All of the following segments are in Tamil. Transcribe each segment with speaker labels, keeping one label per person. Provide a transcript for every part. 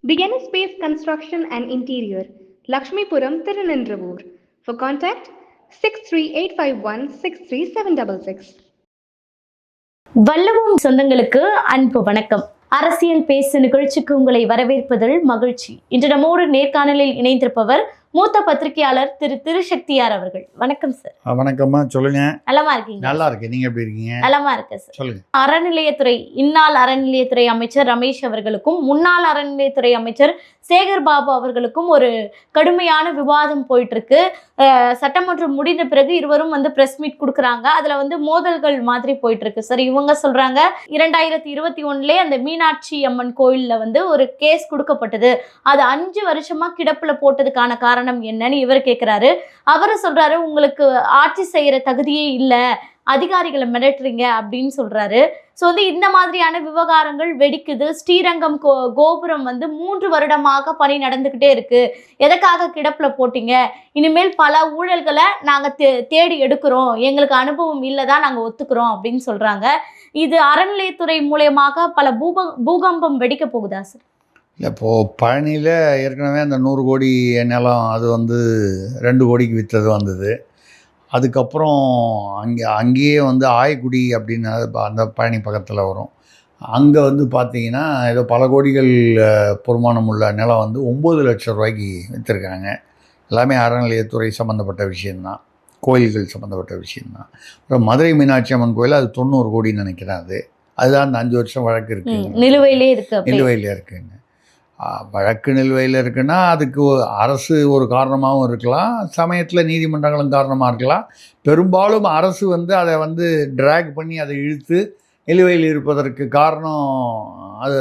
Speaker 1: Begin Space Construction and Interior, Lakshmipuram, Tirunendravoor. For contact 63851 63766.
Speaker 2: வல்லவும் சொந்தங்களுக்கு அன்பு வணக்கம். அரசியல் பேசு நிகழ்ச்சிக்கு உங்களை வரவேற்பதில் மகிழ்ச்சி. இன்று நம்மோடு நேர்காணலில் இணைந்திருப்பவர் மூத்த பத்திரிகையாளர் திரு திருசக்தியார் அவர்கள். வணக்கம் சார்.
Speaker 3: வணக்கம்மா, சொல்லுங்க.
Speaker 2: நலமா இருக்கீங்க?
Speaker 3: நல்லா இருக்கு. நீங்க எப்படி இருக்கீங்க?
Speaker 2: நலமா இருக்கேன் சார்.
Speaker 3: சொல்லுங்க.
Speaker 2: அறநிலையத்துறை இந்நாள் அறநிலையத்துறை அமைச்சர் ரமேஷ் அவர்களுக்கும் முன்னாள் அறநிலையத்துறை அமைச்சர் சேகர் பாபு அவர்களுக்கும் ஒரு கடுமையான விவாதம் போயிட்டு இருக்கு. சட்டமன்றம் முடிந்த பிறகு இருவரும் பிரஸ் மீட் கொடுக்குறாங்க. அதுல மோதல்கள் மாதிரி போயிட்டு இருக்கு சார். இவங்க சொல்றாங்க 2021 அந்த மீனாட்சி அம்மன் கோயில்ல ஒரு கேஸ் கொடுக்கப்பட்டது, அது 5 வருஷமா கிடப்புல போட்டதுக்கான காரணம் என்னன்னு இவர் கேட்கிறாரு. அவரு சொல்றாரு உங்களுக்கு ஆட்சி செய்யற தகுதியே இல்லை, அதிகாரிகளை மிரட்டுறீங்க அப்படின்னு சொல்றாரு. ஸோ இந்த மாதிரியான விவகாரங்கள் வெடிக்குது. ஸ்ரீரங்கம் கோபுரம் 3 வருடமாக பணி நடந்துக்கிட்டே இருக்கு, எதற்காக கிடப்புல போட்டீங்க, இனிமேல் பல ஊழல்களை நாங்கள் தேடி எடுக்கிறோம், எங்களுக்கு அனுபவம் இல்லை தான் நாங்கள் ஒத்துக்கிறோம் அப்படின்னு சொல்றாங்க. இது அறநிலையத்துறை மூலயமாக பல பூகம்பம் வெடிக்க போகுதா சார்?
Speaker 3: இல்லை, இப்போது பழனியில் ஏற்கனவே அந்த 100 கோடி நிலம் அது 2 கோடிக்கு விற்றது வந்தது. அதுக்கப்புறம் அங்கேயே ஆயக்குடி அப்படின்னு அந்த பழனி பக்கத்தில் வரும். அங்கே பார்த்தீங்கன்னா ஏதோ பல கோடிகள் பொறுமானம் உள்ள நிலம் 9 லட்சம் ரூபாய்க்கு விற்றுருக்காங்க. எல்லாமே அறநிலையத்துறை சம்மந்தப்பட்ட விஷயந்தான், கோயில்கள் சம்மந்தப்பட்ட விஷயந்தான். அப்புறம் மதுரை மீனாட்சி அம்மன் கோயில் அது 90 கோடின்னு நினைக்கிறேன். அதுதான் அந்த 5 வருஷம் வழக்கு இருக்குது,
Speaker 2: நிலுவையிலே இருக்குங்க.
Speaker 3: வழக்கு நிலுவையில் இருக்குன்னா அதுக்கு அரசு ஒரு காரணமாகவும் இருக்கலாம், சமயத்தில் நீதிமன்றங்களும் காரணமாக இருக்கலாம். பெரும்பாலும் அரசு அதை ட்ராக் பண்ணி அதை இழுத்து நிலுவையில் இருப்பதற்கு காரணம் அது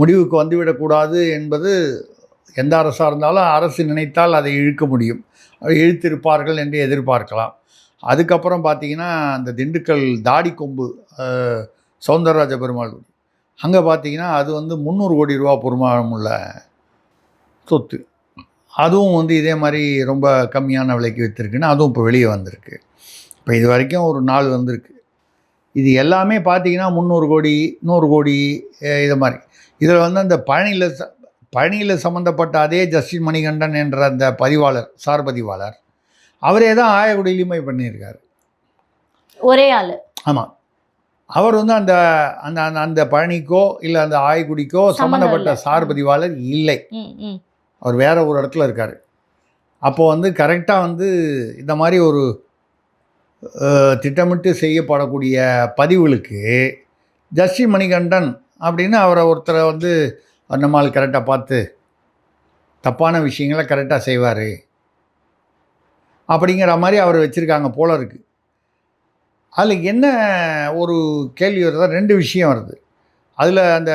Speaker 3: முடிவுக்கு வந்துவிடக்கூடாது என்பது எந்த அரசாக இருந்தாலும் அரசு நினைத்தால் அதை இழுக்க முடியும், இழுத்திருப்பார்கள் என்று எதிர்பார்க்கலாம். அதுக்கப்புறம் பார்த்திங்கன்னா அந்த திண்டுக்கல் தாடிக்கொம்பு சௌந்தரராஜ பெருமாள் அங்கே பார்த்திங்கன்னா அது 300 கோடி ரூபா பொறுமானம் உள்ள சொத்து. அதுவும் இதே மாதிரி ரொம்ப கம்மியான விலைக்கு விற்றுருக்குன்னு அதுவும் இப்போ வெளியே வந்திருக்கு. இப்போ இது வரைக்கும் ஒரு 4 வந்திருக்கு. இது எல்லாமே பார்த்திங்கன்னா 300 கோடி 100 கோடி இது மாதிரி. இதில் அந்த பழனியில் சம்மந்தப்பட்ட அதே ஜஸ்டின் மணிகண்டன் என்ற அந்த பதிவாளர், சார் பதிவாளர், அவரே தான் ஆயக்குடியிலுமே பண்ணியிருக்காரு, ஒரே ஆள். ஆமாம், அவர் அந்த அந்த அந்த பழனிக்கோ இல்லை அந்த ஆயக்குடிக்கோ சம்மந்தப்பட்ட சார் பதிவாளர் இல்லை, அவர் வேற ஒரு இடத்துல இருக்கார். அப்போது கரெக்டாக இந்த மாதிரி ஒரு திட்டமிட்டு செய்யப்படக்கூடிய பதிவுகளுக்கு ஜஸ்டின் மணிகண்டன் அப்படின்னு அவரை ஒருத்தரை நம்மால் கரெக்டாக பார்த்து தப்பான விஷயங்களை கரெக்டாக செய்வார் அப்படிங்கிற மாதிரி அவர் வச்சுருக்காங்க போல இருக்குது. அதில் என்ன ஒரு கேள்வி வருதா, 2 விஷயம் வருது. அதில் அந்த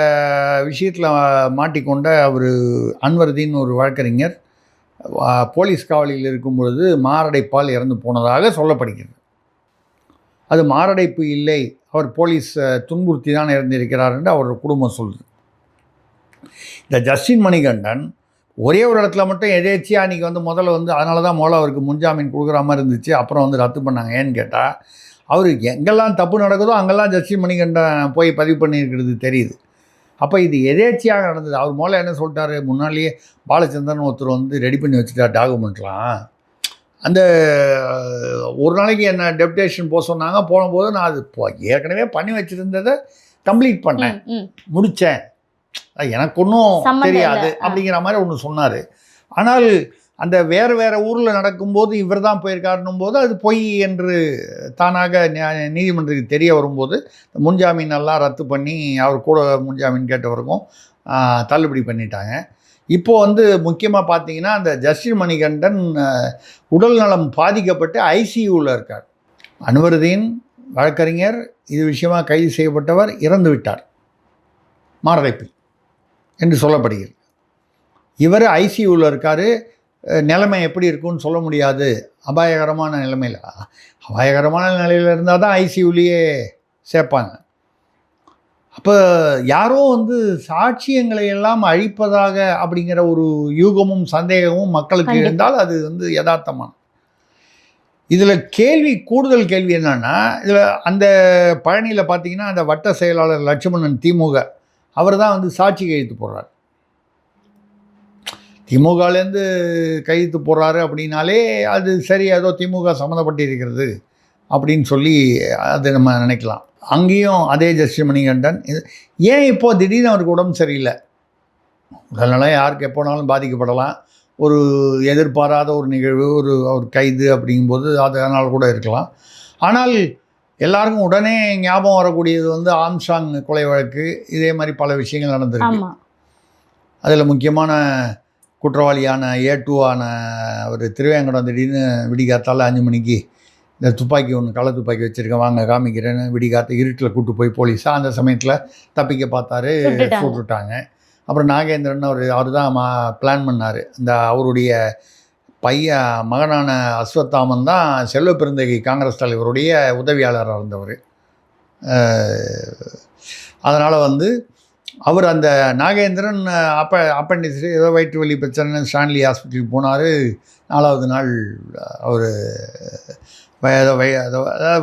Speaker 3: விஷயத்தில் மாட்டிக்கொண்ட அவர் அன்வர்தீன் ஒரு வழக்கறிஞர் போலீஸ் காவலில் இருக்கும் பொழுது மாரடைப்பால் இறந்து போனதாக சொல்லப்படுகிறது. அது மாரடைப்பு இல்லை, அவர் போலீஸ் துன்புறுத்தி தான் இறந்திருக்கிறார் என்று அவர் குடும்பம் சொல்லுது. இந்த ஜஸ்டின் மணிகண்டன் ஒரே ஒரு இடத்துல மட்டும் எதேச்சியாக அன்றைக்கி முதல்ல அதனால தான் அவருக்கு முன்ஜாமீன் கொடுக்குற மாதிரி இருந்துச்சு, அப்புறம் ரத்து பண்ணாங்க. ஏன்னு கேட்டால் அவர் எங்கெல்லாம் தப்பு நடக்குதோ அங்கெல்லாம் ஜஸ்டின் மணிகண்டன் போய் பதிவு பண்ணியிருக்கிறது தெரியுது. அப்போ இது எதேச்சியாக நடந்தது. அவர் முதல்ல என்ன சொல்லிட்டாரு, முன்னாலேயே பாலச்சந்திரன் ஒருத்தர் ரெடி பண்ணி வச்சுட்டார் டாக்குமெண்ட்லாம். அந்த ஒரு நாளைக்கு என்ன டெப்டேஷன் போக சொன்னாங்க, போகும்போது நான் அது ஏற்கனவே பண்ணி வச்சுருந்ததை கம்ப்ளீட் பண்ணேன், முடித்தேன், எனக்கு ஒன்றும் தெரியாது அப்படிங்கிற மாதிரி ஒன்று சொன்னார். ஆனால் அந்த வேறு ஊரில் நடக்கும்போது இவர் தான் போயிருக்காருன்னும் போது அது பொய் என்று தானாக நீதிமன்றத்துக்கு தெரிய வரும்போது முன்ஜாமீன் எல்லாம் ரத்து பண்ணி அவர் கூட முன்ஜாமீன் கேட்டவருக்கும் தள்ளுபடி பண்ணிட்டாங்க. இப்போது முக்கியமாக பார்த்தீங்கன்னா அந்த ஜஸ்டின் மணிகண்டன் உடல் நலம் பாதிக்கப்பட்டு ஐசியூவில் இருக்கார். அன்வர்தீன் வழக்கறிஞர் இது விஷயமாக கைது செய்யப்பட்டவர் இறந்து விட்டார் மாரடைப்பில் என்று சொல்லப்படுகிறது. இவர் ஐசியூவில் இருக்கார். நிலைமை எப்படி இருக்குன்னு சொல்ல முடியாது, அபாயகரமான நிலைமையில். அபாயகரமான நிலையில் இருந்தால் தான் ஐசியூலேயே சேர்ப்பாங்க. அப்போ யாரோ சாட்சியங்களை எல்லாம் அழிப்பதாக அப்படிங்கிற ஒரு யூகமும் சந்தேகமும் மக்களுக்கு இருந்தால் அது யதார்த்தமான. இதில் கூடுதல் கேள்வி என்னன்னா, இதில் அந்த பழனியில் பார்த்தீங்கன்னா அந்த வட்ட செயலாளர் லட்சுமணன் திமுக அவர் தான் சாட்சி கையெழுத்து போடுறார். திமுகலேருந்து கையெழுத்து போடுறாரு அப்படின்னாலே அது சரி, ஏதோ திமுக சம்மந்தப்பட்டு இருக்கிறது அப்படின்னு சொல்லி அது நம்ம நினைக்கலாம். அங்கேயும் அதே ஜஸ்டிஸ் மணிகண்டன் ஏன் இப்போது திடீர்னு அவருக்கு உடம்பு சரியில்லை, உடல்நலம் யாருக்கு எப்போனாலும் பாதிக்கப்படலாம், ஒரு எதிர்பாராத ஒரு நிகழ்வு, ஒரு கைது அப்படிங்கும்போது அதனால் கூட இருக்கலாம். ஆனால் எல்லாருக்கும் உடனே ஞாபகம் வரக்கூடியது வந்து ஆம்ஸ்ட்ராங் கொலை வழக்கு, இதே மாதிரி பல விஷயங்கள் நடந்திருக்கு. அதில் முக்கியமான குற்றவாளியான A2 ஒரு திருவேங்கடம் திடீர்னு விடிகாத்தால் 5 மணிக்கு இந்த துப்பாக்கி ஒன்று கள்ள துப்பாக்கி வச்சுருக்கேன் வாங்க காமிக்கிறேன்னு விடிகாத்த இருட்டில் கூப்பிட்டு போய் போலீஸாக அந்த சமயத்தில் தப்பிக்க பார்த்தாரு, சுட்டுட்டாங்க. அப்புறம் நாகேந்திரன் அவர் தான் பிளான் பண்ணார். இந்த அவருடைய மகனான அஸ்வத்தாமன் தான் செல்வ பெருந்தகை காங்கிரஸ் தலைவருடைய உதவியாளராக இருந்தவர். அதனால் வந்து அவர் அந்த நாகேந்திரன் அப்பெண்டிக்ஸ் ஏதோ வயிற்று வலி பிரச்சனை ஸ்டான்லி ஹாஸ்பிட்டலுக்கு போனார். 4வது நாள் அவர் ஏதோ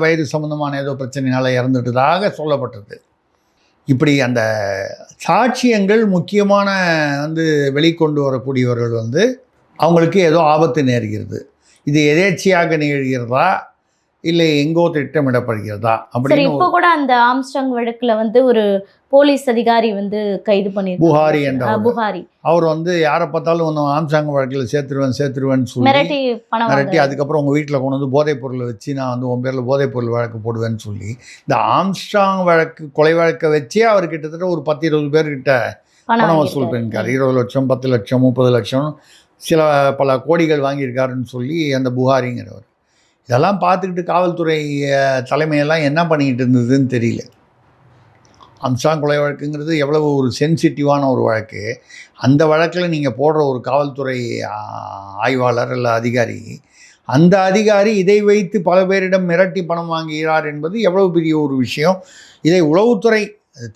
Speaker 3: வயிறு சம்மந்தமான ஏதோ பிரச்சனையினால் இறந்துட்டதாக சொல்லப்பட்டது. இப்படி அந்த சாட்சியங்கள் முக்கியமான வந்து வெளிக்கொண்டு வரக்கூடியவர்கள் வந்து அவங்களுக்கு ஏதோ ஆபத்து நேர்கிறது. இது எதேச்சியாக நிகழ்கிறதா இல்லை எங்கோ திட்டமிடப்படுகிறதா அப்படின்னு.
Speaker 2: இப்போ கூட அந்த ஆம்ஸ்ட்ராங் வழக்குல வந்து ஒரு போலீஸ் அதிகாரி வந்து கைது பண்ணியிருக்காங்க. புகாரி
Speaker 3: அவர் வந்து யாரை பார்த்தாலும் ஒன்று ஆம்ஸ்ட்ராங் வழக்கில் சேர்த்துருவேன்னு சொல்லி மிரட்டி அதுக்கப்புறம் உங்கள் வீட்டில் கொண்டு வந்து போதைப் பொருளை வச்சு நான் வந்து உன் பேரில் போதைப் பொருள் வழக்கு போடுவேன்னு சொல்லி இந்த ஆம்ஸ்ட்ராங் வழக்கு கொலை வழக்கை வச்சே அவர் கிட்டத்தட்ட ஒரு 10-20 பேர்கிட்ட பணம் வசூல் பண்ணியிருக்காரு. 20 லட்சம் 10 லட்சம் 30 லட்சம் பல கோடிகள் வாங்கியிருக்காருன்னு சொல்லி அந்த புகாரிங்கிறவர். இதெல்லாம் பார்த்துக்கிட்டு காவல்துறை தலைமையெல்லாம் என்ன பண்ணிக்கிட்டு இருந்ததுன்னு தெரியல. ஆம்ஸ்ட்ராங் கொலை வழக்குங்கிறது எவ்வளவு ஒரு சென்சிட்டிவான ஒரு வழக்கு. அந்த வழக்கில் நீங்கள் போடுற ஒரு காவல்துறை ஆய்வாளர் இல்லை அதிகாரி, அந்த அதிகாரி இதை வைத்து பல பேரிடம் மிரட்டி பணம் வாங்குகிறார் என்பது எவ்வளவு பெரிய ஒரு விஷயம். இதை உளவுத்துறை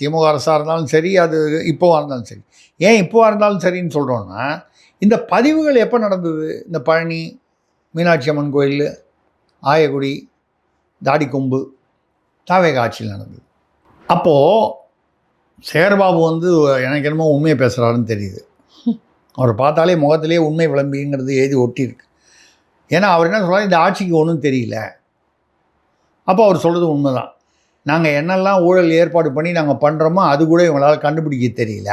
Speaker 3: திமுக அரசாக இருந்தாலும் சரி, அது இப்போவாக இருந்தாலும் சரி. ஏன் இப்போவாக இருந்தாலும் சரின்னு சொல்கிறோன்னா, இந்த பதிவுகள் எப்போ நடந்தது? இந்த பழனி மீனாட்சி அம்மன் கோயில், ஆயக்குடி, தாடிக்கொம்பு தாவேக ஆட்சியில் நடந்தது. அப்போது சேகர்பாபு வந்து எனக்கு என்னமோ உண்மையை பேசுகிறாருன்னு தெரியுது. அவரை பார்த்தாலே முகத்திலே உண்மை விளம்பிங்கிறது எழுதி ஒட்டியிருக்கு. ஏன்னா அவர் என்ன சொல்கிறார், இந்த ஆட்சிக்கு ஒன்றும் தெரியல. அப்போ அவர் சொல்கிறது உண்மை தான். நாங்கள் என்னெல்லாம் ஊழல் ஏற்பாடு பண்ணி நாங்கள் பண்ணுறோமோ அது கூட இவங்களால் கண்டுபிடிக்க தெரியல.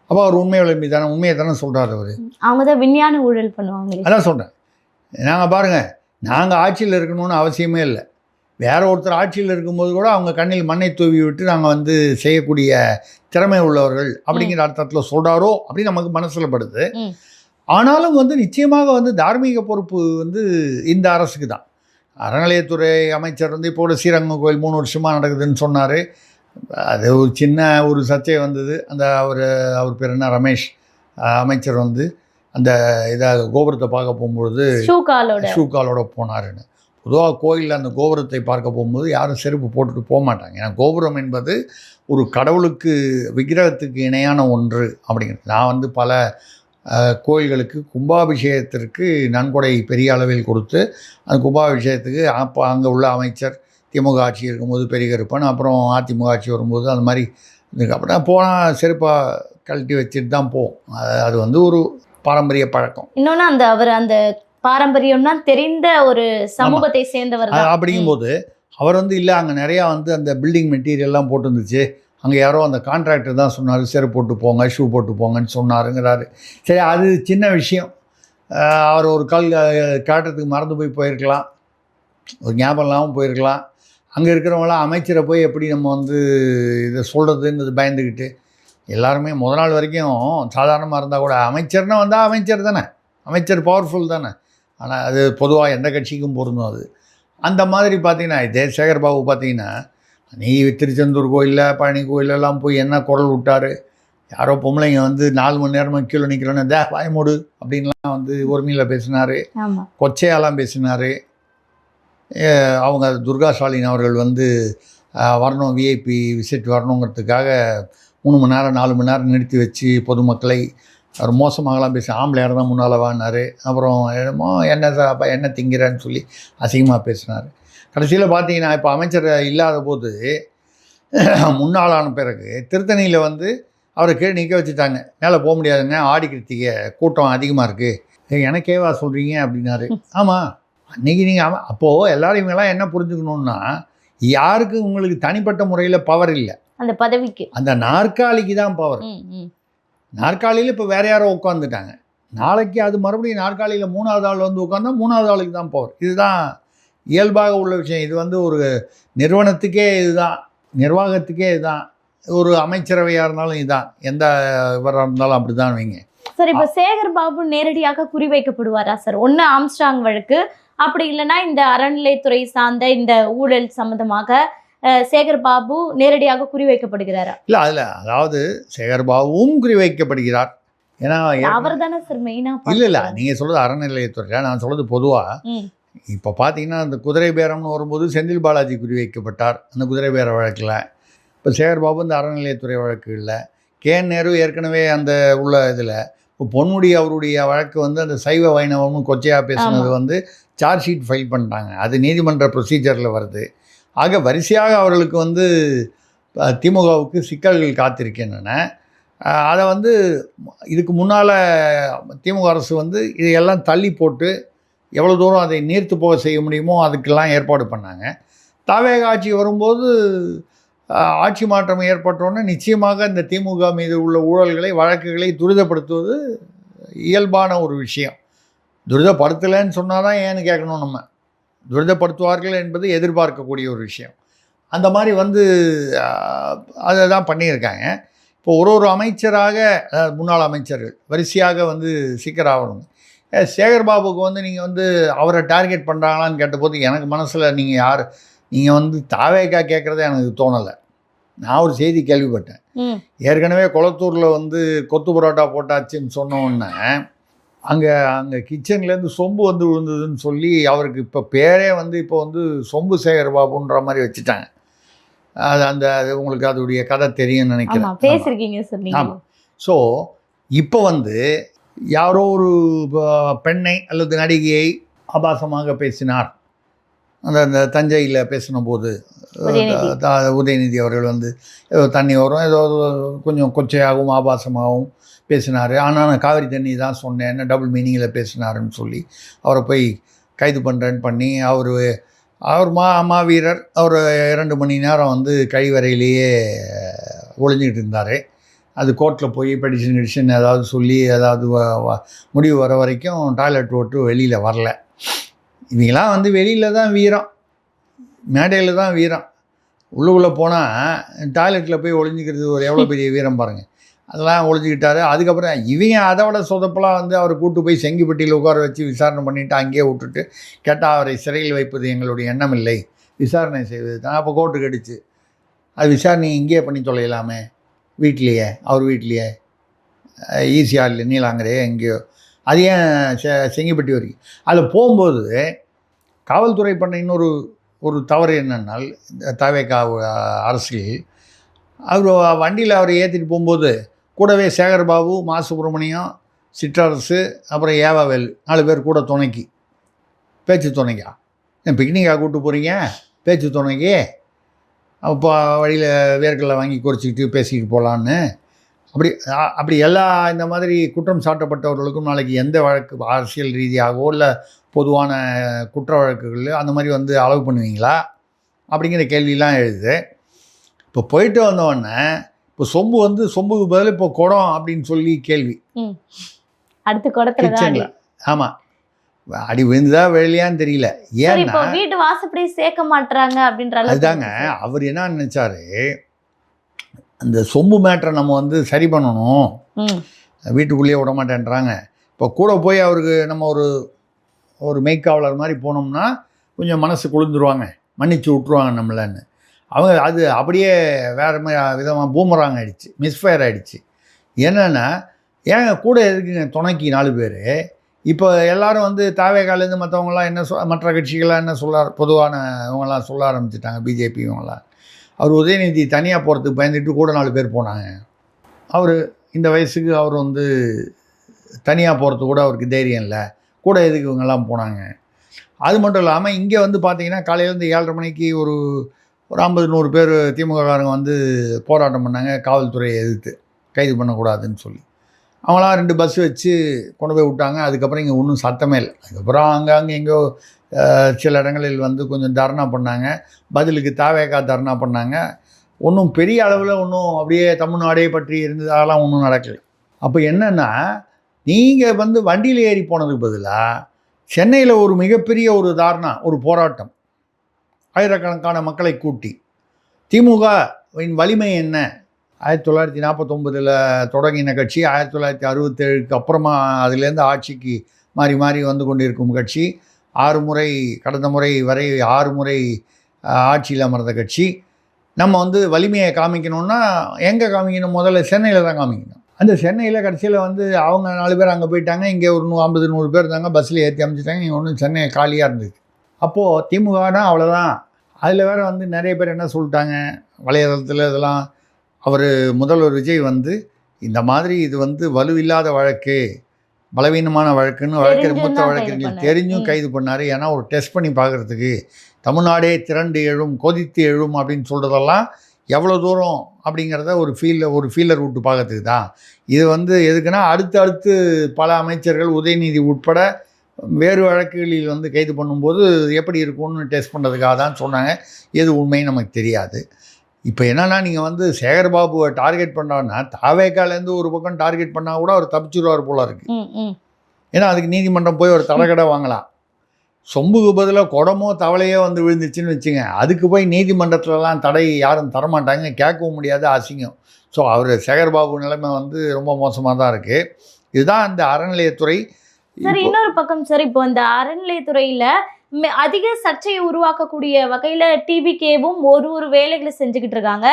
Speaker 3: அப்போ அவர் உண்மையை தானே சொல்கிறார். அவர்
Speaker 2: அவங்க தான் விஞ்ஞான ஊழல் பண்ணுவாங்க.
Speaker 3: அதான் சொல்கிறேன். நாங்கள் பாருங்கள், நாங்கள் ஆட்சியில் இருக்கணும்னு அவசியமே இல்லை. வேற ஒருத்தர் ஆட்சியில் இருக்கும்போது கூட அவங்க கண்ணில் மண்ணை தூவி விட்டு நாங்கள் வந்து செய்யக்கூடிய திறமை உள்ளவர்கள் அப்படிங்கிற அர்த்தத்தில் சொல்கிறாரோ அப்படின்னு நமக்கு மனசில் படுது. ஆனாலும் வந்து நிச்சயமாக வந்து தார்மீக பொறுப்பு வந்து இந்த அரசுக்கு தான். அறநிலையத்துறை அமைச்சர் வந்து இப்போ ஸ்ரீரங்கம் கோயில் 3 வருஷமாக நடக்குதுன்னு சொன்னார். அது ஒரு சின்ன ஒரு சர்ச்சை வந்தது. அந்த அவர் பேர் என்ன, ரமேஷ் அமைச்சர் வந்து அந்த கோபுரத்தை பார்க்க போகும்பொழுது ஷூ காலோட போனாருன்னு. பொதுவாக கோயிலில் அந்த கோபுரத்தை பார்க்க போகும்போது யாரும் செருப்பு போட்டுட்டு போக மாட்டாங்க. ஏன்னா கோபுரம் என்பது ஒரு கடவுளுக்கு விக்கிரகத்துக்கு இணையான ஒன்று அப்படிங்கிறது. நான் வந்து பல கோயில்களுக்கு கும்பாபிஷேகத்திற்கு நன்கொடை பெரிய அளவில் கொடுத்து அந்த கும்பாபிஷேகத்துக்கு அப்போ அங்கே உள்ள அமைச்சர் திமுக ஆட்சி இருக்கும்போது பெரிய கருப்பன், அப்புறம் அதிமுக ஆட்சி வரும்போது அந்த மாதிரி அப்படின்னா போனால் செருப்பாக கழட்டி வச்சுட்டு தான் போவோம். அது வந்து ஒரு பாரம்பரிய பழக்கம்.
Speaker 2: இன்னொன்று அந்த பாரம்பரியம்னா தெரிந்த ஒரு சமூகத்தை சேர்ந்தவர்
Speaker 3: அப்படிங்கும்போது அவர் வந்து இல்லை, அங்கே நிறையா வந்து அந்த பில்டிங் மெட்டீரியல்லாம் போட்டு இருந்துச்சு, அங்கே யாரோ அந்த கான்ட்ராக்டர் தான் சொன்னார் செருப்பு போட்டு போங்க ஷூ போட்டு போங்கன்னு சொன்னாருங்கிறாரு. சரி, அது சின்ன விஷயம். அவர் ஒரு கால் காட்டுறதுக்கு மறந்து போயிருக்கலாம், ஒரு ஞாபகம் இல்லாமல் போயிருக்கலாம். அங்கே இருக்கிறவங்களாம் அமைச்சரை போய் எப்படி நம்ம வந்து இதை சொல்கிறதுன்னு பயந்துக்கிட்டு எல்லாருமே முதல் நாள் வரைக்கும் சாதாரணமாக இருந்தால் கூட அமைச்சர்னா வந்தால் அமைச்சர் தானே, அமைச்சர் பவர்ஃபுல் தானே. ஆனால் அது பொதுவாக எந்த கட்சிக்கும் பொருந்தும். அது அந்த மாதிரி பார்த்தீங்கன்னா இதே சேகர்பாபு பார்த்தீங்கன்னா நீ திருச்செந்தூர் கோயிலில் பழனி கோயிலெல்லாம் போய் என்ன குரல் விட்டார். யாரோ பொம்பளைங்க வந்து 4 மணி நேரமாக கீழே நிற்கிறோன்னு வாய்மூடு அப்படின்லாம் வந்து உரிமையில் பேசினார், கொச்சையாலாம் பேசினார். அவங்க துர்கா ஸ்டாலின் அவர்கள் வந்து வரணும், விஐபி விசிட் வரணுங்கிறதுக்காக 3 மணி நேரம் 4 மணி நேரம் நிறுத்தி வச்சு பொதுமக்களை அவர் மோசமாகலாம் பேசி ஆம்பளையார் தான் முன்னால் வாங்கினார். அப்புறம் என்னமோ என்ன திங்கிறேன்னு சொல்லி அசிங்கமாக பேசினார். கடைசியில் பார்த்தீங்கன்னா இப்போ அமைச்சர் இல்லாத போது முன்னாளான பிறகு திருத்தணியில் வந்து அவரை கீழே நிற்க வச்சுட்டாங்க. மேலே போக முடியாதுங்க, ஆடி கிருத்திகை கூட்டம் அதிகமாக இருக்குது, எனக்கேவா சொல்கிறீங்க அப்படின்னாரு. ஆமாம், அன்றைக்கி நீங்கள் அப்போது எல்லோரும் இவங்கெல்லாம் என்ன புரிஞ்சுக்கணுன்னா, யாருக்கு உங்களுக்கு தனிப்பட்ட முறையில் பவர் இல்லை,
Speaker 2: அந்த பதவிக்கு,
Speaker 3: அந்த நாற்காலிக்கு தான் பவர். நாற்காலியில் இப்போ வேறு யாரோ உட்காந்துட்டாங்க, நாளைக்கு அது மறுபடியும் நாற்காலியில் 3வது ஆள் வந்து உட்காந்தா 3வது ஆளுக்கு தான் பவர். இதுதான் இயல்பாக உள்ள விஷயம். இது வந்து ஒரு நிறுவனத்துக்கே இதுதான், நிர்வாகத்துக்கே இதுதான், ஒரு அமைச்சரவையாக இருந்தாலும் இதுதான், எந்த இவராக இருந்தாலும் அப்படி தான் வைங்க.
Speaker 2: சார், இப்போ சேகர் பாபு நேரடியாக குறிவைக்கப்படுவாரா சார்? ஒன்று ஆம்ஸ்ட்ராங் வழக்கு, அப்படி இல்லைன்னா இந்த அறநிலைத்துறை சார்ந்த இந்த ஊழல் சம்பந்தமாக சேகர் பாபு நேரடியாக குறிவைக்கப்படுகிறாரா?
Speaker 3: இல்லை, அதாவது சேகர் பாபுவும் குறிவைக்கப்படுகிறார். ஏன்னா
Speaker 2: அவர் தானே சார் மெயினாக.
Speaker 3: இல்லை, நீங்கள் சொல்கிறது அறநிலையத்துறை, நான் சொல்கிறது பொதுவாக. இப்போ பார்த்தீங்கன்னா அந்த குதிரை பேரம்னு வரும்போது செந்தில் பாலாஜி குறிவைக்கப்பட்டார் அந்த குதிரை பேர வழக்கில். இப்போ சேகர் பாபு இந்த அறநிலையத்துறை வழக்கு இல்லை. KN நேரு ஏற்கனவே அந்த உள்ள இதில். இப்போ பொன்முடி அவருடைய வழக்கு வந்து அந்த சைவ வைணவம்னு கொச்சையாக பேசுனது வந்து சார்ஜ் ஷீட் ஃபைல் பண்ணிட்டாங்க, அது நீதிமன்ற ப்ரொசீஜரில் வருது. ஆக வரிசையாக அவர்களுக்கு வந்து திமுகவுக்கு சிக்கல்கள் காத்திருக்கின்றன. அதை வந்து இதுக்கு முன்னால் திமுக அரசு வந்து இதையெல்லாம் தள்ளி போட்டு எவ்வளோ தூரம் அதை நீர்த்து போக செய்ய முடியுமோ அதுக்கெல்லாம் ஏற்பாடு பண்ணாங்க. தாவேக ஆட்சி வரும்போது ஆட்சி மாற்றம் ஏற்பட்டோன்னே நிச்சயமாக இந்த திமுக மீது உள்ள ஊழல்களை வழக்குகளை துரிதப்படுத்துவது இயல்பான ஒரு விஷயம். துரிதப்படுத்தலைன்னு சொன்னால் தான் ஏன்னு கேட்கணும். நம்ம துரிதப்படுத்துவார்கள் என்பது எதிர்பார்க்கக்கூடிய ஒரு விஷயம். அந்த மாதிரி வந்து அதை தான் பண்ணியிருக்காங்க. இப்போ ஒரு அமைச்சராக முன்னாள் அமைச்சர்கள் வரிசையாக வந்து சீக்கிரம் சேகர் பாபுக்கு வந்து நீங்கள் வந்து அவரை டார்கெட் பண்ணுறாங்களான்னு கேட்டபோது எனக்கு மனசில் நீங்கள் வந்து தாவேக்கா கேட்குறதே எனக்கு தோணலை. நான் ஒரு செய்தி கேள்விப்பட்டேன். ஏற்கனவே கொளத்தூரில் வந்து கொத்து பரோட்டா போட்டாச்சுன்னு சொன்னோன்னே அங்கே கிச்சன்லேருந்து சொம்பு வந்து விழுந்ததுன்னு சொல்லி அவருக்கு இப்போ பேரே வந்து இப்போ வந்து சொம்பு சேகர் பாபுன்ற மாதிரி வச்சுட்டாங்க. அது உங்களுக்கு அதோடைய கதை தெரியும்னு நினைக்கிறேன்.
Speaker 2: பேசியிருக்கீங்க சார்.
Speaker 3: ஆமாம். ஸோ இப்போ வந்து யாரோ ஒரு பெண்ணை அல்லது நடிகையை ஆபாசமாக பேசினார். அந்த தஞ்சையில் பேசின போது உதயநிதி அவர்கள் வந்து ஏதோ தண்ணி வரும், ஏதோ கொஞ்சம் கொச்சையாகவும் ஆபாசமாகவும் பேசினார். ஆனால் நான் காவிரி தண்ணி தான் சொன்னேன், என்ன டபுள் மீனிங்கில் பேசினாருன்னு சொல்லி அவரை போய் கைது பண்ணுறேன்னு பண்ணி அவர் மாவீரர் அவர் 2 மணி நேரம் வந்து கழிவறையிலேயே ஒளிஞ்சிக்கிட்டு இருந்தார். அது கோர்ட்டில் போய் பெடிஷன் ஏதாவது சொல்லி ஏதாவது முடிவு வர வரைக்கும் டாய்லெட் ஓட்டு வெளியில் வரல. இவங்களாம் வந்து வெளியில் தான் வீரம், மேடையில் தான் வீரம். உள்ளுக்குள்ளே போனால் டாய்லெட்டில் போய் ஒளிஞ்சிக்கிறது ஒரு எவ்வளோ பெரிய வீரம் பாருங்கள். அதெல்லாம் ஒழிஞ்சிக்கிட்டாரு. அதுக்கப்புறம் இவங்க அதை விட சொதப்பெல்லாம் வந்து அவரை கூட்டு போய் செங்கிப்பட்டியில் உட்கார வச்சு விசாரணை பண்ணிவிட்டு அங்கேயே விட்டுட்டு கேட்டால் அவரை சிறையில் வைப்பது எங்களுடைய எண்ணம் இல்லை, விசாரணை செய்வது தான். அப்போ கோர்ட்டுக்கு அடிச்சு அது விசாரணை இங்கேயே பண்ணி தொலையலாமே, வீட்லேயே, அவர் வீட்லேயே, ஈசிஆரில் நீலாங்கரையே எங்கேயோ, அது ஏன் செங்கிப்பட்டி வரைக்கும். அதில் போகும்போது காவல்துறை பண்ண ஒரு தவறு என்னென்னால் தவேகா அரசியல் அவர் வண்டியில் அவரை ஏற்றிட்டு போகும்போது கூடவே சேகர் பாபு, மா சுப்பிரமணியம், சிற்றரசு, அப்புறம் ஏவாவேல் 4 பேர் கூட துணைக்கு, பேச்சு துணைக்கா. பிக்னிக்காக கூப்பிட்டு போகிறீங்க பேச்சு துணைக்கு, அப்போ வழியில் வேர்க்கடலை வாங்கி குறிச்சிக்கிட்டு பேசிக்கிட்டு போகலான்னு அப்படி எல்லா இந்த மாதிரி குற்றம் சாட்டப்பட்டவர்களுக்கும் நாளைக்கு எந்த வழக்கு அரசியல் ரீதியாகவோ இல்லை பொதுவான குற்ற வழக்குகள் அந்த மாதிரி வந்து அளவு பண்ணுவீங்களா அப்படிங்கிற கேள்வியெலாம் எழுது. இப்போ போயிட்டு வந்தோடனே இப்போ சொம்புக்கு பதில் இப்போ குடம் அப்படின்னு சொல்லி கேள்வி
Speaker 2: அடுத்து குடத்துல.
Speaker 3: ஆமாம், அடி விழுந்துதா வெளியான்னு தெரியல. ஏன்னா
Speaker 2: வீட்டு வாசப்படி சேர்க்க மாட்டாங்க அப்படின்ற
Speaker 3: அதுதாங்க. அவர் என்ன நினைச்சாரு, அந்த சொம்பு மேட்டரை நம்ம வந்து சரி பண்ணணும், வீட்டுக்குள்ளேயே விட மாட்டேன்றாங்க. இப்போ கூட போய் அவருக்கு நம்ம ஒரு மெய்க்காவலர் மாதிரி போனோம்னா கொஞ்சம் மனசு குளிர்ந்துருவாங்க, மன்னிச்சு விட்ருவாங்க நம்மளன்னு. அவங்க அது அப்படியே வேறு விதமாக பூமராங் ஆகிடுச்சு, மிஸ்ஃபயர் ஆகிடுச்சு. என்னென்னா ஏங்க கூட எதுக்குங்க துணைக்கு 4 பேர். இப்போ எல்லோரும் வந்து தாவேகாலேருந்து மற்றவங்களாம் என்ன மற்ற கட்சிகளாக என்ன பொதுவான இவங்களாம் சொல்ல ஆரம்பிச்சிட்டாங்க, பிஜேபி இவங்களாம். அவர் உதயநிதி தனியாக போகிறதுக்கு பயந்துட்டு கூட 4 பேர் போனாங்க. அவர் இந்த வயசுக்கு அவர் வந்து தனியாக போகிறதுக்கு கூட அவருக்கு தைரியம் இல்லை, கூட எதுக்கு இவங்கெல்லாம் போனாங்க. அது மட்டும் இல்லாமல் இங்கே வந்து பார்த்திங்கன்னா காலையிலேருந்து 7:30 மணிக்கு ஒரு 50-100 பேர் திமுககாரங்க வந்து போராட்டம் பண்ணாங்க காவல்துறையை எதிர்த்து. கைது பண்ணக்கூடாதுன்னு சொல்லி. அவங்களாம் 2 பஸ் வச்சு கொண்டு போய் விட்டாங்க. அதுக்கப்புறம் இங்கே ஒன்றும் சத்தமே இல்லை. அதுக்கப்புறம் அங்கங்கே எங்கேயோ சில இடங்களில் வந்து கொஞ்சம் தர்ணா பண்ணாங்க. பதிலுக்கு தாவேகா தர்ணா பண்ணாங்க. ஒன்றும் பெரிய அளவில் ஒன்றும் அப்படியே தமிழ்நாடே பற்றி இருந்ததாலாம் ஒன்றும் நடக்கலை. அப்போ என்னென்னா, நீங்கள் வந்து வண்டியில் ஏறி போனதுக்கு பதிலாக சென்னையில் ஒரு மிகப்பெரிய ஒரு தாரணா, ஒரு போராட்டம், ஆயிரக்கணக்கான மக்களை கூட்டி, திமுகவின் வலிமை என்ன, 1949 தொடங்கின கட்சி, 1967க்கு அப்புறமா அதுலேருந்து ஆட்சிக்கு மாறி மாறி வந்து கொண்டிருக்கும் கட்சி, 6 முறை கடந்த முறை வரை 6 முறை ஆட்சியில் அமர்ந்த கட்சி. நம்ம வந்து வலிமையை காமிக்கணும்னா எங்கே காமிக்கணும்? முதல்ல சென்னையில் தான் காமிக்கணும். அந்த சென்னையில் கடைசியில் வந்து அவங்க 4 பேர் அங்கே போயிட்டாங்க. இங்கே ஒரு 50-100 பேர் இருந்தாங்க. பஸ்ஸில் ஏற்றி அமைச்சிட்டாங்க. இங்கே ஒன்றும் சென்னை காலியாக இருந்தது. அப்போது திமுகனா அவ்வளோதான். அதில் வேறு வந்து நிறைய பேர் என்ன சொல்லிட்டாங்க வலைதளத்தில், இதெல்லாம் அவர் முதல்வர் விஜய் வந்து இந்த மாதிரி இது வந்து வலுவில்லாத வழக்கு, பலவீனமான வழக்குன்னு மூத்த வழக்கறிஞர்கள் தெரிஞ்சும் கைது பண்ணார். ஏன்னா ஒரு டெஸ்ட் பண்ணி பார்க்குறதுக்கு, தமிழ்நாடே திரண்டு எழும், கொதித்து எழும் அப்படின்னு சொல்கிறதெல்லாம் எவ்வளோ தூரம் அப்படிங்கிறத ஒரு ஃபீலர் விட்டு பார்க்கறதுக்கு தான். இது வந்து எதுக்குன்னா, அடுத்து பல அமைச்சர்கள், உதயநிதி உட்பட வேறு வழக்குகளில் வந்து கைது பண்ணும்போது எப்படி இருக்கும்னு டெஸ்ட் பண்ணுறதுக்காக தான் சொன்னாங்க. எது உண்மைன்னு நமக்கு தெரியாது. இப்போ என்னென்னா, நீங்கள் வந்து சேகர்பாபுவை டார்கெட் பண்ணான்னா, தாவேக்காலேருந்து ஒரு பக்கம் டார்கெட் பண்ணால் கூட அவர் தப்பிச்சுடுவார் போல இருக்குது. ஏன்னா அதுக்கு நீதிமன்றம் போய் ஒரு தடகடை வாங்கலாம். சொம்புக்கு பதிலாக குடமோ தவளையோ வந்து விழுந்துச்சுன்னு வச்சுங்க, அதுக்கு போய் நீதிமன்றத்துலலாம் தடை யாரும் தரமாட்டாங்க, கேட்கவும் முடியாது, அசிங்கம். ஸோ அவர் சேகர்பாபு நிலைமை வந்து ரொம்ப மோசமாக தான் இருக்குது. இதுதான் அந்த அறநிலையத்துறை.
Speaker 2: சார், இன்னொரு பக்கம் சார், இப்போ இந்த அறநிலையத்துறையில் அதிக சர்ச்சையை உருவாக்கக்கூடிய வகையில் டிவிகேவும் ஒரு வேலைகளை செஞ்சுக்கிட்டு இருக்காங்க.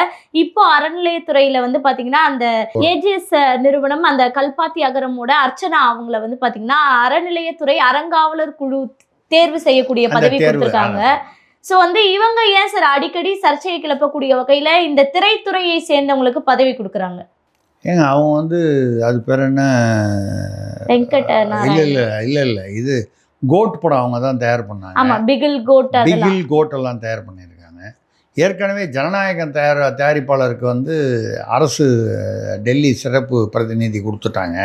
Speaker 2: இப்போ அறநிலையத்துறையில் வந்து பார்த்தீங்கன்னா, அந்த ஏஜிஎஸ் நிறுவனம், அந்த கல்பாத்தி அகரமோட அர்ச்சனா அவங்கள வந்து பார்த்தீங்கன்னா அறநிலையத்துறை அறங்காவலர் குழு தேர்வு செய்யக்கூடிய பதவி கொடுத்துருக்காங்க. ஸோ வந்து இவங்க ஏன் சார் அடிக்கடி சர்ச்சையை கிளப்பக்கூடிய வகையில் இந்த திரைத்துறையை சேர்ந்தவங்களுக்கு பதவி கொடுக்குறாங்க?
Speaker 3: ஏங்க அவங்க வந்து அது பேர் என்ன, இல்லை இது கோட் படம் அவங்க தான் தயார் பண்ணாங்க.
Speaker 2: ஆமாம், பிகில் கோட்
Speaker 3: எல்லாம் தயார் பண்ணியிருக்காங்க. ஏற்கனவே ஜனநாயகம் தயாரிப்பாளருக்கு வந்து அரசு டெல்லி சிறப்பு பிரதிநிதி கொடுத்துட்டாங்க.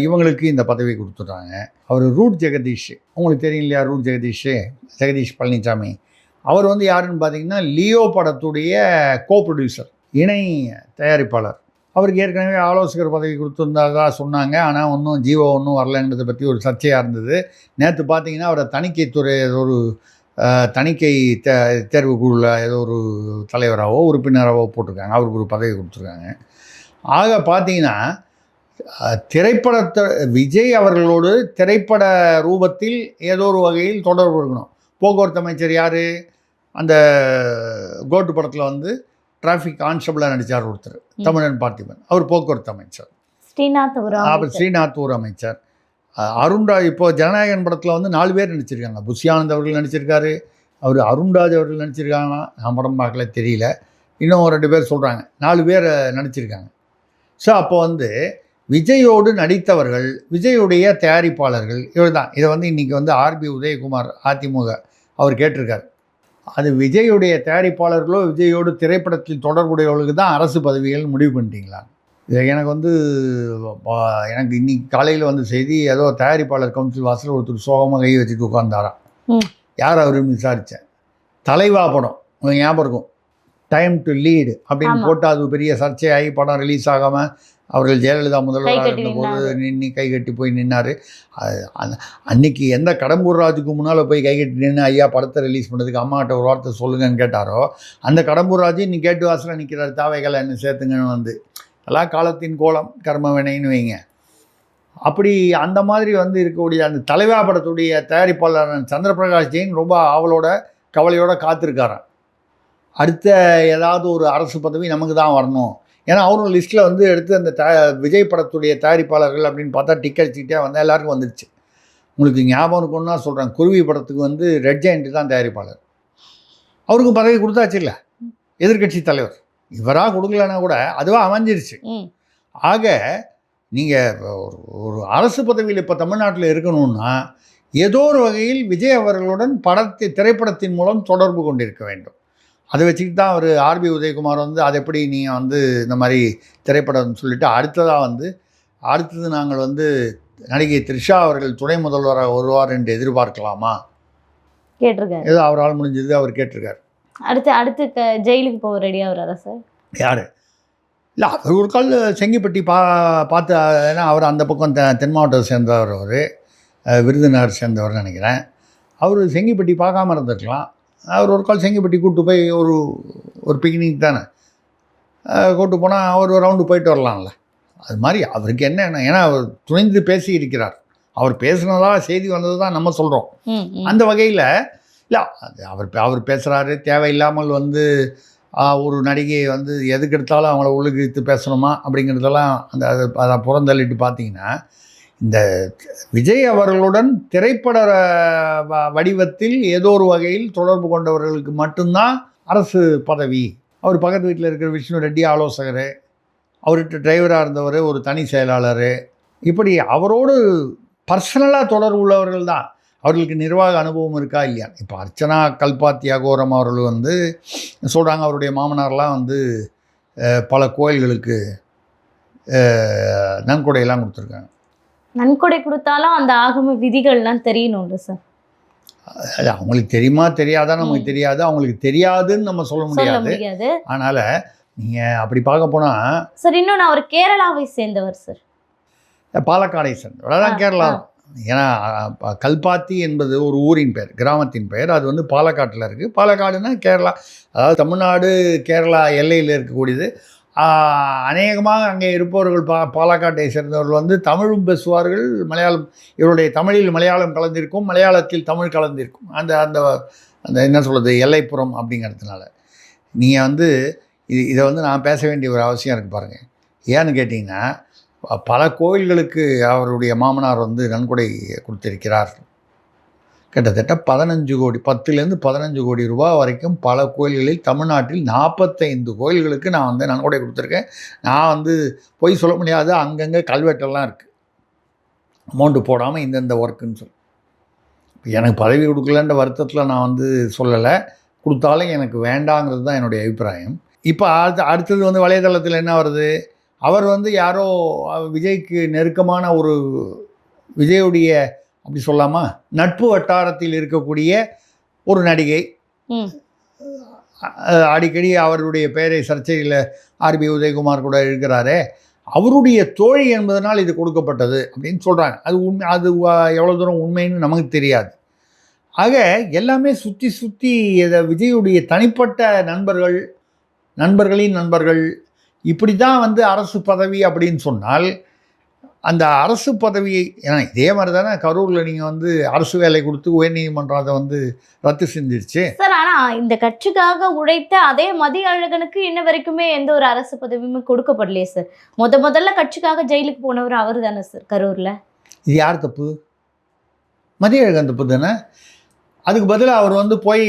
Speaker 3: இவங்களுக்கு இந்த பதவி கொடுத்துட்டாங்க. அவர் ரூட் ஜெகதீஷ், உங்களுக்கு தெரியும் இல்லையா? ரூட் ஜெகதீஷ் பழனிசாமி, அவர் வந்து யாருன்னு பார்த்தீங்கன்னா, லியோ படத்துடைய கோ ப்ரொடியூசர், இணை தயாரிப்பாளர். அவருக்கு ஏற்கனவே ஆலோசகர் பதவி கொடுத்துருந்ததா சொன்னாங்க. ஆனால் ஒன்றும் ஜீவோ ஒன்றும் வரலன்றதை பற்றி ஒரு சர்ச்சையாக இருந்தது. நேற்று பார்த்தீங்கன்னா அவரை தணிக்கைத்துறை ஒரு தணிக்கை தேர்வு குழுவில் ஏதோ ஒரு தலைவராகவோ உறுப்பினராகவோ போட்டிருக்காங்க. அவருக்கு ஒரு பதவி கொடுத்துருக்காங்க. ஆக பார்த்தீங்கன்னா திரைப்படத்தை விஜய் அவர்களோடு திரைப்பட ரூபத்தில் ஏதோ ஒரு வகையில் தொடர்பு இருக்கணும். போக்குவரத்து அமைச்சர் யார்? அந்த கோட்டு படத்தில் வந்து டிராஃபிக் கான்ஸ்டபிளாக நடித்தார் ஒருத்தர், தமிழன் பார்த்திபன், அவர் போக்குவரத்து அமைச்சர். ஸ்ரீநாத் ஒரு அமைச்சர். அருண்ராஜ் இப்போது ஜனநாயகன் படத்தில் வந்து 4 பேர் நடிச்சிருக்காங்க. புஷியானந்த் அவர்கள் நடிச்சிருக்காரு, அவர் அருண்ராஜ் அவர்கள் நடிச்சிருக்காங்களாம். நான் படம் பார்க்கல, தெரியல. இன்னும் 2 பேர் சொல்கிறாங்க, 4 பேர் நடிச்சிருக்காங்க. ஸோ அப்போ வந்து விஜயோடு நடித்தவர்கள், விஜயுடைய தயாரிப்பாளர்கள் இவர் தான். இதை வந்து இன்றைக்கி வந்து ஆர்பி உதயகுமார் அதிமுக அவர் கேட்டிருக்கார். அது விஜயுடைய தயாரிப்பாளர்களோ விஜயோடு திரைப்படத்தில் தொடர்புடையவர்களுக்கு தான் அரசு பதவிகள் முடிவு பண்ணிட்டீங்களா? எனக்கு வந்து எனக்கு இன்னைக்கு காலையில் வந்து செய்தி, ஏதோ தயாரிப்பாளர் கவுன்சில் வாசல் ஒருத்தர் சோகமாக கை வச்சுட்டு உட்கார்ந்தாராம். யார் அவருன்னு விசாரித்தேன். தலைவா படம் உங்களுக்கு ஞாபகம் இருக்கும், டைம் டு லீடு அப்படின்னு போட்டு அது பெரிய சர்ச்சையாகி படம் ரிலீஸ் ஆகாமல் அவர்கள் ஜெயலலிதா முதல்வராக இருந்தபோது நின்று கை கட்டி போய் நின்னார். அன்னைக்கு எந்த கடம்பூர் ராஜுக்கு முன்னால் போய் கை கட்டி நின்று ஐயா படத்தை ரிலீஸ் பண்ணதுக்கு அம்மாட்ட ஒரு வார்த்தை சொல்லுங்கன்னு கேட்டாரோ, அந்த கடம்பூர் ராஜு இன்னைக்கு கேட்டு வாசலில் நிற்கிறார், தாவைகளை என்ன சேர்த்துங்கன்னு வந்து. எல்லாம் காலத்தின் கோலம், கர்ம வினைன்னு வைங்க. அப்படி அந்த மாதிரி வந்து இருக்கக்கூடிய அந்த தலைவா படத்துடைய தயாரிப்பாளர் சந்திரபிரகாஷ் ஜெயின் ரொம்ப ஆவலோட கவலையோடு காத்திருக்காராம். அடுத்த ஏதாவது ஒரு அரசு பதவி நமக்கு தான் வரணும். ஏன்னா அவரும் லிஸ்ட்டில் வந்து எடுத்து அந்த விஜய் படத்துடைய தயாரிப்பாளர்கள் அப்படின்னு பார்த்தா டிக்கெட் அடிச்சுக்கிட்டே வந்தால் எல்லாருக்கும் வந்துடுச்சு. உங்களுக்கு ஞாபகம் இருக்குன்னா சொல்கிறேன், குருவி படத்துக்கு வந்து ரெட் ஜெயண்ட் தான் தயாரிப்பாளர். அவருக்கும் பதவி கொடுத்தாச்சு இல்லை, எதிர்கட்சி தலைவர். இவராக கொடுக்கலன்னா கூட அதுவாக அமைஞ்சிருச்சு. ஆக நீங்கள் ஒரு அரசு பதவியில் இப்போ தமிழ்நாட்டில் இருக்கணும்னா ஏதோ ஒரு வகையில் விஜய் அவர்களுடன் திரைப்படத்தின் மூலம் தொடர்பு கொண்டிருக்க வேண்டும். அதை வச்சுக்கிட்டு தான் அவர் ஆர்பி உதயகுமார் வந்து அதை எப்படி நீங்கள் வந்து இந்த மாதிரி திரைப்படம்னு சொல்லிவிட்டு அடுத்தது நாங்கள் வந்து நடிகை த்ரிஷா அவர்கள் துணை முதல்வராக வருவார் என்று எதிர்பார்க்கலாமா
Speaker 2: கேட்டிருக்காரு.
Speaker 3: ஏதோ அவரால் முடிஞ்சது அவர் கேட்டிருக்காரு.
Speaker 2: அடுத்து ஜெயிலுக்கு போக ரெடியாக வராரா சார்?
Speaker 3: யார்? இல்லை, அவர் ஒரு கால் செங்கிப்பட்டி பார்த்து, ஏன்னா அவர் அந்த பக்கம் தென் மாவட்டத்தை சேர்ந்தவர், அவர் விருதுநகர் சேர்ந்தவர்னு நினைக்கிறேன். அவர் செங்கிப்பட்டி பார்க்காம இருந்திருக்கலாம். அவர் ஒரு கால் செங்கிப்பட்டி கூப்பிட்டு போய் ஒரு பிக்னிக் தானே கூப்பிட்டு போனால் அவர் ஒரு ரவுண்டு போயிட்டு வரலாம்ல. அது மாதிரி அவருக்கு என்ன, ஏன்னா அவர் துணிந்து பேசி இருக்கிறார். அவர் பேசுனதா செய்தி வந்தது தான் நம்ம சொல்கிறோம். அந்த வகையில் இல்லை, அவர் பேசுகிறாரு. தேவையில்லாமல் வந்து ஒரு நடிகையை வந்து எதுக்கு எடுத்தாலும் அவங்கள உள்ளுக்கு பேசணுமா அப்படிங்கிறதெல்லாம் அதை புறந்தள்ளிட்டு பார்த்தீங்கன்னா, இந்த விஜய் அவர்களுடன் திரைப்பட வடிவத்தில் ஏதோ ஒரு வகையில் தொடர்பு கொண்டவர்களுக்கு மட்டும்தான் அரசு பதவி. அவர் பக்கத்து வீட்டில் இருக்கிற விஷ்ணு ரெட்டி ஆலோசகர், அவர்கிட்ட டிரைவராக இருந்தவர் ஒரு தனி செயலாளர், இப்படி அவரோடு பர்சனலாக தொடர்பு உள்ளவர்கள் தான். அவர்களுக்கு நிர்வாக அனுபவம் இருக்கா இல்லையா? இப்போ அர்ச்சனா கல்பாத்தி அகோரம் அவர்கள் வந்து சொல்கிறாங்க, அவருடைய மாமனார்லாம் வந்து பல கோயில்களுக்கு நன்கொடையெல்லாம் கொடுத்துருக்காங்க.
Speaker 2: நன்கொடை கொடுத்தாலும் அந்த ஆகம விதிகள்லாம் தெரியணும்ல சார்.
Speaker 3: அது அவங்களுக்கு தெரியுமா தெரியாதா நமக்கு தெரியாது. அவங்களுக்கு தெரியாதுன்னு நம்ம சொல்ல முடியாது. அதனால் நீங்கள் அப்படி பார்க்க போனால்
Speaker 2: சார், இன்னொன்று அவர் கேரளாவை சேர்ந்தவர் சார்,
Speaker 3: பாலக்காடை சேர்ந்தவர். அதான் கேரளா. ஏன்னா கல்பாத்தி என்பது ஒரு ஊரின் பெயர், கிராமத்தின் பெயர். அது வந்து பாலக்காட்டில் இருக்குது. பாலக்காடுனா கேரளா, அதாவது தமிழ்நாடு கேரளா எல்லையில் இருக்கக்கூடியது. அநேகமாக அங்கே இருப்பவர்கள் பாலக்காட்டை சேர்ந்தவர்கள் வந்து தமிழும் பேசுவார்கள், மலையாளம். இவருடைய தமிழில் மலையாளம் கலந்திருக்கும், மலையாளத்தில் தமிழ் கலந்திருக்கும். அந்த அந்த அந்த என்ன சொல்கிறது, எல்லைப்புறம் அப்படிங்கிறதுனால நீங்கள் வந்து இதை வந்து நான் பேச வேண்டிய ஒரு அவசியம் இருக்குது பாருங்கள். ஏன்னு கேட்டிங்கன்னா, பல கோயில்களுக்கு அவருடைய மாமனார் வந்து நன்கொடை கொடுத்திருக்கிறார். கிட்டத்தட்ட 15 கோடி, 10லேருந்து 15 கோடி ரூபா வரைக்கும் பல கோயில்களில் தமிழ்நாட்டில் 45 கோயில்களுக்கு நான் வந்து நன்கொடை கொடுத்துருக்கேன். நான் வந்து போய் சொல்ல முடியாது, அங்கங்கே கல்வெட்டெல்லாம் இருக்குது, அமௌண்ட்டு போடாமல் இந்தந்த ஒர்க்குன்னு சொல்லி. எனக்கு பதவி கொடுக்கலன்ற வருத்தத்தில் நான் வந்து சொல்லலை, கொடுத்தாலும் எனக்கு வேண்டாங்கிறது தான் என்னுடைய அபிப்பிராயம். இப்போ அடுத்தது வந்து வலைதளத்தில் என்ன வருது, அவர் வந்து யாரோ விஜய்க்கு நெருக்கமான ஒரு விஜயுடைய அப்படி சொல்லாமா நட்பு வட்டாரத்தில் இருக்கக்கூடிய ஒரு நடிகை, அடிக்கடி அவருடைய பெயரை சர்ச்சையில் ஆர்பி உதயகுமார் கூட இருக்கிறாரே, அவருடைய தோழி என்பதனால் இது கொடுக்கப்பட்டது அப்படின்னு சொல்கிறாங்க. அது உண்மை, அது எவ்வளோ தூரம் உண்மைன்னு நமக்கு தெரியாது. ஆக எல்லாமே சுற்றி விஜயுடைய தனிப்பட்ட நண்பர்களின் நண்பர்கள் இப்படி தான் வந்து அரசு பதவி அப்படின்னு சொன்னால், அந்த அரசு பதவியை, ஏன்னா இதே மாதிரி தானே கரூரில் நீங்கள் வந்து அரசு வேலை கொடுத்து உயர்நீதிமன்றம் அதை வந்து ரத்து செஞ்சிருச்சு
Speaker 2: சார். ஆனால் இந்த கட்சிக்காக உழைத்த அதே மதியழகனுக்கு இன்ன வரைக்குமே எந்த ஒரு அரசு பதவியுமே கொடுக்கப்படலையே சார். முதல்ல கட்சிக்காக ஜெயிலுக்கு போனவர் அவர் தானே சார் கரூரில். இது
Speaker 3: யார் தப்பு? மதியழகன் தப்பு தானே. அதுக்கு பதிலாக அவர் வந்து போய்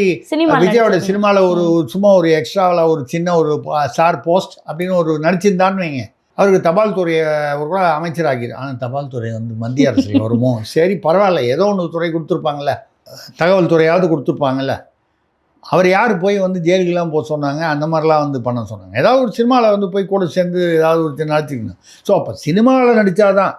Speaker 3: விஜயோட சினிமாவில் சும்மா ஒரு எக்ஸ்ட்ராவில் ஒரு சின்ன ஒரு ஸ்டார் போஸ்ட் அப்படின்னு ஒரு நடிச்சிருந்தான்னு வைங்க, அவருக்கு தபால் துறையை ஒரு கூட அமைச்சராகிறார். ஆனால் தபால் துறை வந்து மத்திய அரசில் வருமோ, சரி பரவாயில்ல, ஏதோ ஒன்று துறை கொடுத்துருப்பாங்கள்ல, தகவல் துறையாவது கொடுத்துருப்பாங்கல்ல. அவர் யார் போய் வந்து ஜெயிலுக்கெல்லாம் போக சொன்னாங்க, அந்த மாதிரிலாம் வந்து பண்ண சொன்னாங்க. ஏதாவது ஒரு சினிமாவில் வந்து போய் கூட சேர்ந்து ஏதாவது ஒரு நடிச்சுக்கணும். ஸோ அப்போ சினிமாவில் நடித்தாதான்.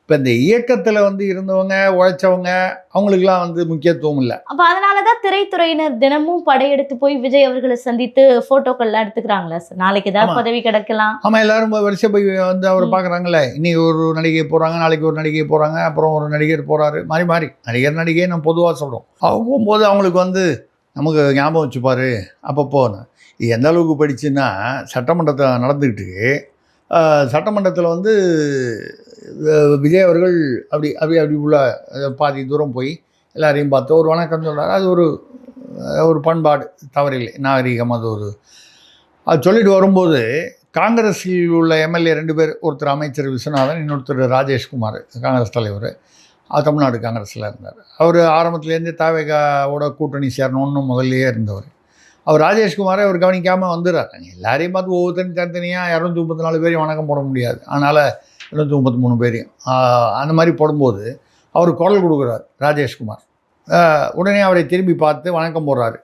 Speaker 3: இப்போ இந்த இயக்கத்தில் வந்து இருந்தவங்க உழைச்சவங்க அவங்களுக்குலாம் வந்து முக்கியத்துவம் இல்லை.
Speaker 2: அப்போ அதனால தான் திரைத்துறையினர் தினமும் படையெடுத்து போய் விஜய் அவர்களை சந்தித்து ஃபோட்டோக்கள்லாம் எடுத்துக்கிறாங்களா சார்? நாளைக்கு ஏதாவது பதவி கிடைக்கலாம்.
Speaker 3: ஆமாம், எல்லாரும் வரிசை போய் வந்து அவரை பார்க்குறாங்களே. இன்றைக்கி ஒரு நடிகை போகிறாங்க, நாளைக்கு ஒரு நடிகை போகிறாங்க, அப்புறம் ஒரு நடிகர் போகிறாரு, மாறி நடிகை நம்ம பொதுவாக சொல்கிறோம். அவங்க போகும்போது அவங்களுக்கு வந்து நமக்கு ஞாபகம் வச்சுப்பார் அப்பப்போ. இது எந்த அளவுக்கு படிச்சுன்னா, சட்டமன்றத்தில் நடந்துக்கிட்டு சட்டமன்றத்தில் வந்து விஜய் அவர்கள் அப்படி உள்ள பாதி தூரம் போய் எல்லாரையும் பார்த்து ஒரு வணக்கம் சொல்கிறார். அது ஒரு பண்பாடு, தவறில்லை, நாகரிகம். அது சொல்லிட்டு வரும்போது காங்கிரஸில் உள்ள எம்எல்ஏ 2 பேர், ஒருத்தர் அமைச்சர் விஸ்வநாதன், இன்னொருத்தர் ராஜேஷ்குமார், காங்கிரஸ் தலைவர், தமிழ்நாடு காங்கிரஸில் இருந்தார். அவர் ஆரம்பத்துலேருந்தே தாவேகாவோட கூட்டணி சேரணும்னு முதல்லையே இருந்தவர். அவர் ராஜேஷ்குமாரை அவர் கவனிக்காமல் வந்துடுறாரு. எல்லாரையும் பார்த்து ஒவ்வொருத்தரும் தனித்தனியாக 234 பேரையும் வணக்கம் போட முடியாது, அதனால் 233 பேரையும் அந்த மாதிரி போடும்போது அவர் குரல் கொடுக்குறார் ராஜேஷ்குமார். உடனே அவரை திரும்பி பார்த்து வணக்கம் போடுறாரு.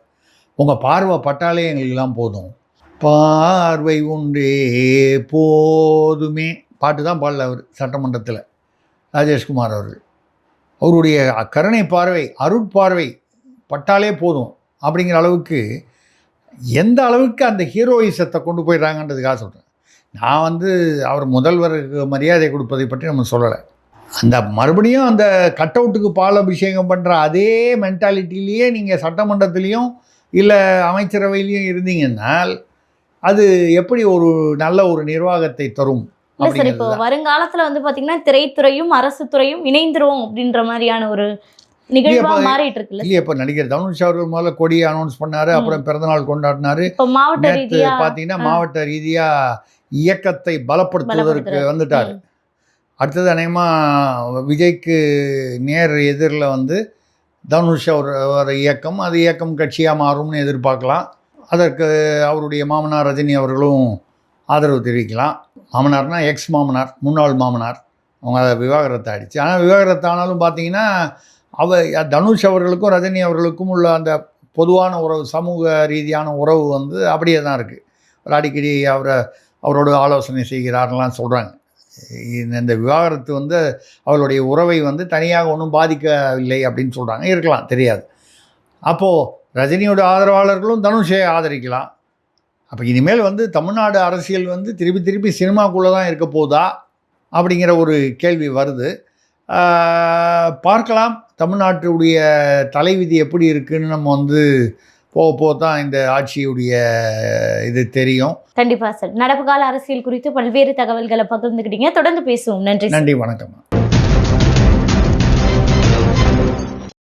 Speaker 3: உங்கள் பார்வை பட்டாலே எங்களுக்கெல்லாம் போதும், பார்வை ஒன்றே போதுமே பாட்டு தான் பாடல அவர் சட்டமன்றத்தில் ராஜேஷ்குமார் அவர்கள். அவருடைய கருணை பார்வை, அருட்பார்வை பட்டாலே போதும் அப்படிங்கிற அளவுக்கு எந்த அளவுக்கு அந்த ஹீரோயிசத்தை கொண்டு போயிடுறாங்கன்றதுக்காக சொல்கிறேன். நான் அவர் முதல்வருக்கு மரியாதை கொடுப்பதை பற்றி நம்ம சொல்லலை. அந்த மறுபடியும் அந்த கட் அவுட்டுக்கு பால் அபிஷேகம் பண்ணுற அதே மென்டாலிட்டிலேயே நீங்கள் சட்டமன்றத்திலையும் இல்லை அமைச்சரவையிலையும் இருந்தீங்கன்னால் அது எப்படி ஒரு நல்ல ஒரு நிர்வாகத்தை தரும்?
Speaker 2: இல்லை சார், இப்போ வருங்காலத்தில் பார்த்தீங்கன்னா திரைத்துறையும் அரசு துறையும் இணைந்துரும் அப்படின்ற மாதிரியான ஒரு நிகழ்வாக மாறிட்டு இருக்குல்ல.
Speaker 3: இல்லையா, இப்போ நடிகர் தனுஷ் அவர்கள் முதல்ல கொடியை அனௌன்ஸ் பண்ணாரு, அப்புறம் பிறந்தநாள் கொண்டாடினாரு.
Speaker 2: இப்போ மாவட்ட ரீதியா
Speaker 3: பார்த்தீங்கன்னா மாவட்ட ரீதியாக இயக்கத்தை பலப்படுத்துவதற்கு வந்துட்டார். அடுத்தது அநேகமாக விஜய்க்கு நேர் எதிரில் தனுஷ் ஒரு இயக்கம், அது இயக்கம் கட்சியாக மாறும்னு எதிர்பார்க்கலாம். அதற்கு அவருடைய மாமனார் ரஜினி அவர்களும் ஆதரவு தெரிவிக்கலாம். மாமனார்னா எக்ஸ் மாமனார், முன்னாள் மாமனார், அவங்க விவாகரத்தை ஆயிடுச்சு. ஆனால் விவாகரத்து ஆனாலும் பார்த்தீங்கன்னா தனுஷ் அவர்களுக்கும் ரஜினி அவர்களுக்கும் உள்ள அந்த பொதுவான உறவு, சமூக ரீதியான உறவு அப்படியே தான் இருக்குது. அடிக்கடி அவரோட ஆலோசனை செய்கிறார்லாம் சொல்கிறாங்க. இந்த விவாகரத்து அவர்களுடைய உறவை தனியாக ஒன்றும் பாதிக்கவில்லை அப்படின்னு சொல்கிறாங்க. இருக்கலாம், தெரியாது. அப்போது ரஜினியோட ஆதரவாளர்களும் தனுஷை ஆதரிக்கலாம். அப்போ இனிமேல் தமிழ்நாடு அரசியல் திருப்பி திருப்பி சினிமாக்குள்ளே தான் இருக்க போதா அப்படிங்கிற ஒரு கேள்வி வருது. பார்க்கலாம் தமிழ்நாட்டுடைய தலைவிதி எப்படி இருக்குன்னு நம்ம போக போக தான் இந்த ஆட்சியுடைய இது தெரியும்.
Speaker 2: கண்டிப்பாக சார். நடப்பு கால அரசியல் குறித்து பல்வேறு தகவல்களை பகிர்ந்துக்கிட்டீங்க. தொடர்ந்து பேசுவோம். நன்றி.
Speaker 3: நன்றி, வணக்கம்.